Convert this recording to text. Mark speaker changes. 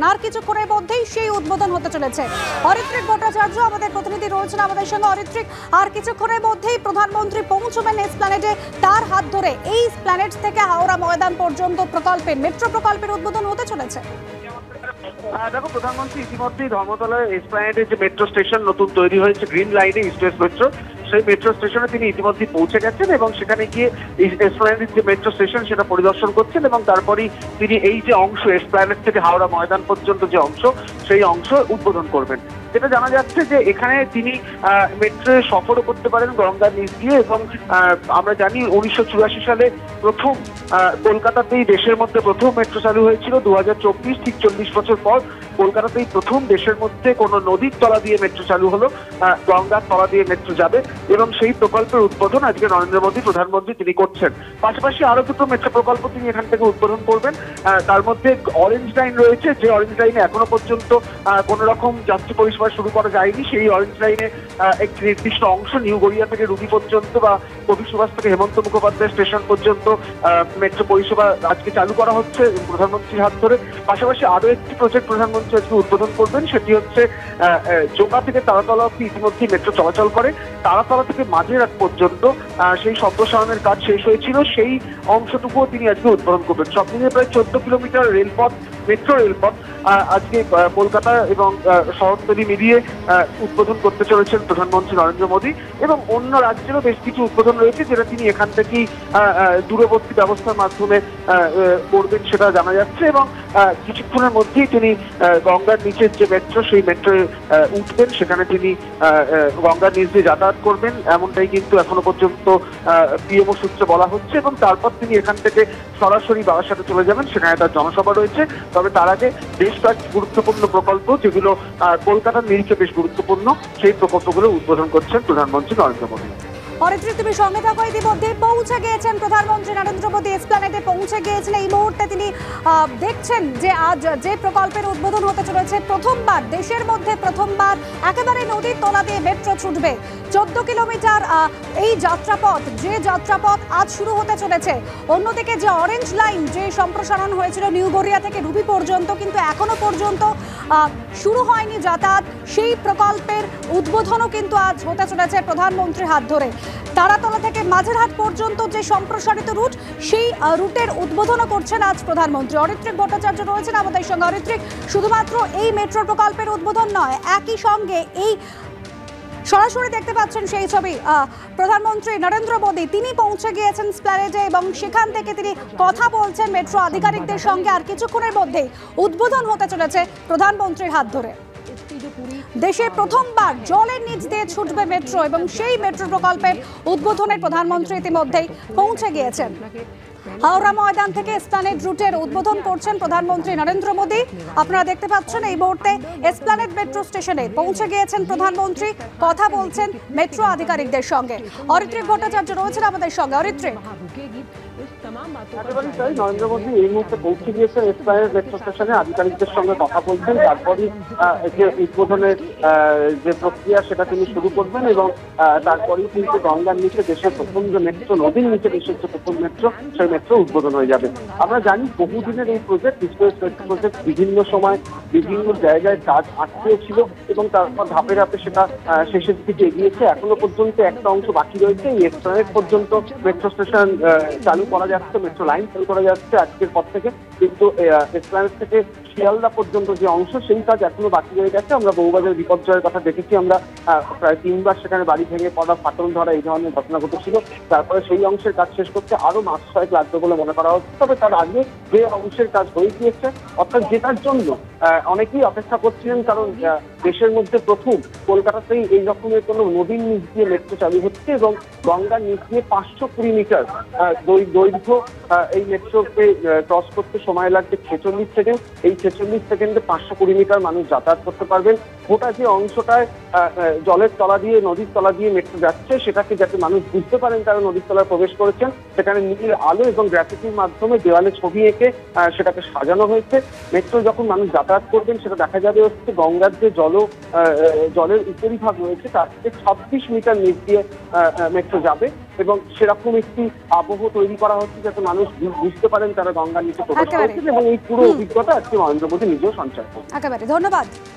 Speaker 1: আর কিছুক্ষণের মধ্যেই সেই উদ্বোধন হতে চলেছে। অরিত্রিক ভট্টাচার্য আমাদের প্রতিনিধি রয়েছেন আমাদের সঙ্গে। অরিত্রিক, আর কিছুক্ষণের মধ্যেই প্রধানমন্ত্রী পৌঁছবেন এসপ্ল্যানেডে, তার হাত ধরে এই এসপ্ল্যানেড থেকে হাওড়া ময়দান পর্যন্ত মেট্রো প্রকল্পের উদ্বোধন হতে চলেছে।
Speaker 2: দেখো, প্রধানমন্ত্রী ইতিমধ্যেই ধর্মতলায় এসপ্ল্যানেডে যে মেট্রো স্টেশন নতুন তৈরি হয়েছে গ্রিন লাইনে ইস্ট ওয়েস্ট মেট্রো, সেই মেট্রো স্টেশনে তিনি ইতিমধ্যেই পৌঁছে গেছেন এবং সেখানে গিয়ে এসপ্ল্যানেডের যে মেট্রো স্টেশন সেটা পরিদর্শন করছেন এবং তারপরেই তিনি এই যে অংশ এসপ্ল্যানেড থেকে হাওড়া ময়দান পর্যন্ত যে অংশ সেই অংশ উদ্বোধন করবেন। যেটা জানা যাচ্ছে যে এখানে তিনি মেট্রো সফরও করতে পারেন গঙ্গার নিচ দিয়ে এবং আমরা জানি 1984 সালে প্রথম কলকাতাতেই দেশের মধ্যে প্রথম মেট্রো চালু হয়েছিল। 2024 ঠিক 40 বছর পর কলকাতাতেই প্রথম দেশের মধ্যে কোনো নদীর তলা দিয়ে মেট্রো চালু হলো, গঙ্গার তলা দিয়ে মেট্রো যাবে এবং সেই প্রকল্পের উদ্বোধন আজকে নরেন্দ্র মোদী প্রধানমন্ত্রী তিনি করছেন। পাশাপাশি আরো দুটো মেট্রো প্রকল্প তিনি এখান থেকে উদ্বোধন করবেন। তার মধ্যে অরেঞ্জ লাইন রয়েছে, যে অরেঞ্জ লাইনে এখনো পর্যন্ত কোনো রকম যাত্রী পরিষেবা শুরু করা যায়নি। সেই অরেঞ্জ লাইনে একটি নির্দিষ্ট অংশ নিউ গড়িয়া থেকে রুবি পর্যন্ত বা কবি সুভাষ থেকে হেমন্ত মুখোপাধ্যায় স্টেশন পর্যন্ত মেট্রো পরিষেবা আজকে চালু করা হচ্ছে প্রধানমন্ত্রীর হাত ধরে। পাশাপাশি আরো একটি প্রজেক্ট প্রধানমন্ত্রী আজকে উদ্বোধন করবেন, সেটি হচ্ছে জোকা থেকে তারাতলা অব্দি ইতিমধ্যেই মেট্রো চলাচল করে। তারাতলা থেকে মাঝেরহাট পর্যন্ত সেই সম্প্রসারণের কাজ শেষ হয়েছিল, সেই অংশটুকুও তিনি আজকে উদ্বোধন করবেন। সব মিলিয়ে প্রায় 14 কিলোমিটার রেলপথ, মেট্রো রেলপথ আজকে কলকাতা এবং শহরতলি মিলিয়ে উদ্বোধন করতে চলেছেন প্রধানমন্ত্রী নরেন্দ্র মোদী। এবং অন্য রাজ্যেরও বেশ কিছু উদ্বোধন রয়েছে যেটা তিনি এখান থেকেই দূরবর্তী ব্যবস্থার মাধ্যমে করবেন সেটা জানা যাচ্ছে। এবং কিছুক্ষণের মধ্যেই তিনি গঙ্গার নিচের যে মেট্রো সেই মেট্রোয় উঠবেন, সেখানে তিনি গঙ্গার নিচ দিয়ে যাতায়াত করবেন এমনটাই কিন্তু এখনো পর্যন্ত পিএমও সূত্রে বলা হচ্ছে। এবং তারপর তিনি এখান থেকে সরাসরি বারাসাতে চলে যাবেন, সেখানে তার জনসভা রয়েছে। তবে তার আগে বেশ কয়েকটি গুরুত্বপূর্ণ প্রকল্প যেগুলো কলকাতার নিরিখে বেশ গুরুত্বপূর্ণ, সেই প্রকল্পগুলো উদ্বোধন করছেন প্রধানমন্ত্রী নরেন্দ্র মোদী।
Speaker 1: অরিত্রিক, তুমি সঙ্গে থাকো। ইতিমধ্যে পৌঁছে গিয়েছেন প্রধানমন্ত্রী নরেন্দ্র মোদী, এসপ্ল্যানেডে পৌঁছে গিয়েছেন। এই মুহূর্তে তিনি দেখছেন যে আজ যে প্রকল্পের উদ্বোধন হতে চলেছে, প্রথমবার দেশের মধ্যে প্রথমবার একেবারে নদীর তলা দিয়ে মেট্রো ছুটবে। 14 কিলোমিটার এই যাত্রাপথ, যে যাত্রাপথ আজ শুরু হতে চলেছে। অন্যদিকে যে অরেঞ্জ লাইন যে সম্প্রসারণ হয়েছিল নিউ গড়িয়া থেকে রুবি পর্যন্ত, কিন্তু এখনো পর্যন্ত শুরু হয়নি যাতায়াত, সেই প্রকল্পের উদ্বোধনও কিন্তু আজ হতে চলেছে প্রধানমন্ত্রীর হাত ধরে। তারাতলা থেকে মাঝেরহাট পর্যন্ত যে সম্প্রসারিত রুট, সেই রুটের উদ্বোধনও করছেন আজ প্রধানমন্ত্রী। অরিত্রিক ভট্টাচার্য রয়েছেন আমাদের সঙ্গে। অরিত্রিক, শুধুমাত্র এই মেট্রো প্রকল্পের উদ্বোধন নয়, একই সঙ্গে এই সরাসরি দেখতে পাচ্ছেন সেই ছবি, প্রধানমন্ত্রী নরেন্দ্র মোদী তিনি পৌঁছে গিয়েছেন এসপ্ল্যানেডে এবং সেখান থেকে তিনি কথা বলছেন মেট্রো আধিকারিকদের সঙ্গে। আর কিছুক্ষণের মধ্যেই উদ্বোধন হতে চলেছে প্রধানমন্ত্রীর হাত ধরে। দেশে প্রথমবার জলের নিচ দিয়ে ছুটবে মেট্রো এবং সেই মেট্রো প্রকল্পের উদ্বোধনের প্রধানমন্ত্রী ইতিমধ্যেই পৌঁছে গিয়েছেন। হাওড়া ময়দান থেকে এসপ্ল্যানেড রুটের উদ্বোধন করছেন প্রধানমন্ত্রী নরেন্দ্র মোদী। আপনারা দেখতে পাচ্ছেন এই মুহূর্তে এসপ্ল্যানেড মেট্রো স্টেশনে পৌঁছে গিয়েছেন প্রধানমন্ত্রী, কথা বলছেন মেট্রো আধিকারিকদের সঙ্গে। অরিত্রিক ভট্টাচার্য রয়েছেন আমাদের সঙ্গে। অরিত্রিক,
Speaker 2: নরেন্দ্র মোদী এই মুহূর্তে পৌঁছে গিয়েছেন এসপ্ল্যানেড মেট্রো স্টেশনে, আধিকারিকদের সঙ্গে কথা বলছেন, তারপরই যে উদ্বোধনের যে প্রক্রিয়া সেটা তিনি শুরু করবেন এবং তারপরেই কিন্তু গঙ্গার নিচে দেশের প্রথম যে মেট্রো, নদীর নিচে দেশের যে প্রথম মেট্রো, সেই মেট্রো উদ্বোধন হয়ে যাবে। আমরা জানি বহুদিনের এই প্রজেক্ট, প্রজেক্ট বিভিন্ন সময় বিভিন্ন জায়গায় কাজ আটকেও ছিল এবং তারপর ধাপে ধাপে সেটা শেষের দিকে এগিয়েছে। এখনো পর্যন্ত একটা অংশ বাকি রয়েছে, এই এসপ্ল্যানেড পর্যন্ত মেট্রো স্টেশন চালু করা যাচ্ছে, মেট্রো লাইন চালু করা যাচ্ছে আজকের পর থেকে। কিন্তু এসপ্ল্যানেড থেকে শিয়ালদা পর্যন্ত যে অংশ, সেই কাজ এখনো বাকি রয়ে গেছে। আমরা বহুবাজার বিপর্যয়ের কথা দেখেছি, আমরা প্রায় 3 বার সেখানে বাড়ি ভেঙে পড়া, ফাটল ধরা এই ধরনের ঘটনা ঘটেছিল। তারপরে সেই অংশের কাজ শেষ করতে আরো মাস 6 লাগবে বলে মনে করা হচ্ছে। তবে তার আগে যে অংশের কাজ হয়ে গিয়েছে, অর্থাৎ যেটার জন্য অনেকেই অপেক্ষা করছিলেন, কারণ দেশের মধ্যে প্রথম কলকাতাতেই এই রকমের কোনো নদীর নিচ দিয়ে মেট্রো চালু হচ্ছে এবং গঙ্গার নিচ দিয়ে 520 মিটার দৈর্ঘ্য এই মেট্রোকে ক্রস করতে সময় লাগবে 46 সেকেন্ড। এই 46 সেকেন্ডে 520 মিটার মানুষ যাতায়াত করতে পারবেন। গোটা যে অংশটায় জলের তলা দিয়ে নদীর তলা দিয়ে মেট্রো যাচ্ছে সেটাকে যাতে মানুষ বুঝতে পারেন তারা নদীর তলায় প্রবেশ করেছেন, সেখানে নীল আলো এবং গ্রাফিটির মাধ্যমে দেওয়ালে ছবি এঁকে সেটাকে সাজানো হয়েছে। মেট্রো যখন মানুষ যাতায়াত করবেন সেটা দেখা যাবে হচ্ছে গঙ্গার যে জলের উপরিভাগ রয়েছে তার থেকে 26 মিটার নিচ দিয়ে মেট্রো যাবে এবং সেরকম একটি আবহ তৈরি করা হচ্ছে যাতে মানুষ বুঝতে পারেন তারা গঙ্গার নিচে প্রবেশ করেছেন এবং এই পুরো অভিজ্ঞতা আজকে নরেন্দ্র মোদী নিজেও সঞ্চার করছেন।
Speaker 1: একেবারে ধন্যবাদ।